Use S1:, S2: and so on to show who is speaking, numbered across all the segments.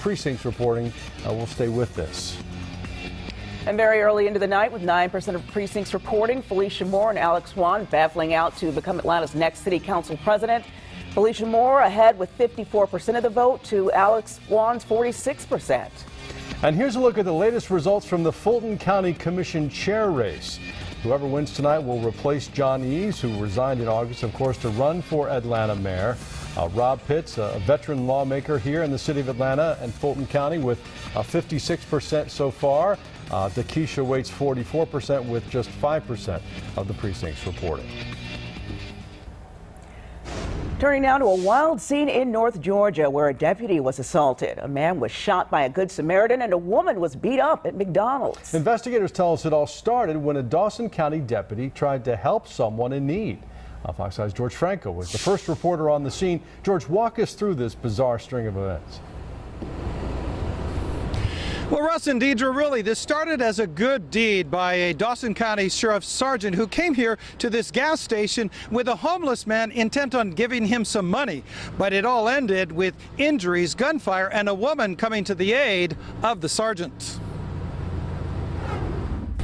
S1: precincts reporting. We'll stay with this.
S2: And very early into the night, with 9% of precincts reporting, Felicia Moore and Alex Swan battling out to become Atlanta's next city council president. Felicia Moore ahead with 54% of the vote to Alex Swan's 46%.
S1: And here's a look at the latest results from the Fulton County Commission chair race. Whoever wins tonight will replace John Eves, who resigned in August, of course, to run for Atlanta mayor. Rob Pitts, a veteran lawmaker here in the city of Atlanta and Fulton County, with 56% so far. Dakisha waits 44% with just 5% of the precincts reporting.
S2: Turning now to a wild scene in North Georgia where a deputy was assaulted. A man was shot by a Good Samaritan and a woman was beat up at McDonald's.
S1: Investigators tell us it all started when a Dawson County deputy tried to help someone in need. Fox 5's George Franco was the first reporter on the scene. George, walk us through this bizarre string of events.
S3: Well, Russ and Deidre, really, this started as a good deed by a Dawson County Sheriff's Sergeant who came here to this gas station with a homeless man intent on giving him some money. But it all ended with injuries, gunfire, and a woman coming to the aid of the sergeant.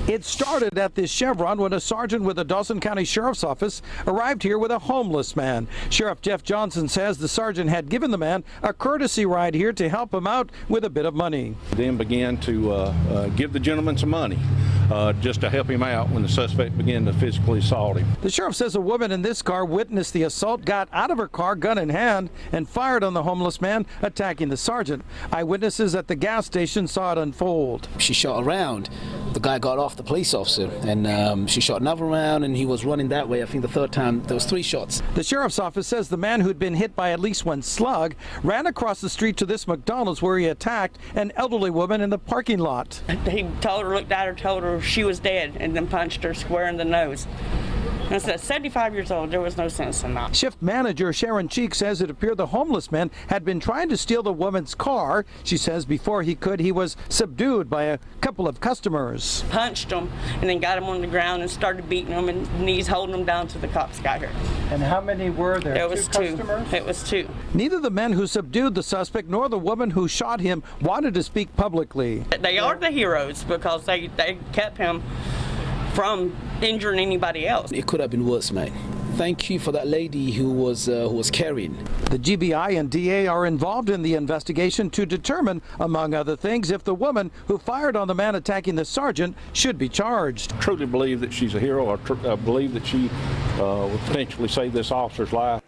S3: It started at this Chevron when a sergeant with the Dawson County Sheriff's Office arrived here with a homeless man. Sheriff Jeff Johnson says the sergeant had given the man a courtesy ride here to help him out with a bit of money.
S4: Then began to give the gentleman some money just to help him out when the suspect began to physically assault him.
S3: The sheriff says a woman in this car witnessed the assault, got out of her car, gun in hand, and fired on the homeless man, attacking the sergeant. Eyewitnesses at the gas station saw it unfold.
S5: She shot around. The guy got off the police officer, and she shot another round, and he was running that way. I think the third time there was 3 shots.
S3: The sheriff's office says the man who'd been hit by at least one slug ran across the street to this McDonald's where he attacked an elderly woman in the parking lot.
S6: He told her, looked at her, told her she was dead, and then punched her square in the nose. And I said, 75 years old, there was no sense in that.
S3: Shift manager Sharon Cheek says it appeared the homeless man had been trying to steal the woman's car. She says before he could, he was subdued by a couple of customers.
S6: Punched him and then got him on the ground and started beating him, and he's holding him down till the cops got here.
S3: And how many were there?
S6: It was 2.
S3: Customers?
S6: It was 2.
S3: Neither the men who subdued the suspect nor the woman who shot him wanted to speak publicly.
S6: They are the heroes because they kept him from injuring anybody else.
S5: It could have been worse, mate. Thank you for that lady who was carrying.
S3: The GBI and DA are involved in the investigation to determine, among other things, if the woman who fired on the man attacking the sergeant should be charged.
S4: I truly believe that she's a hero. I believe that she will potentially save this officer's life.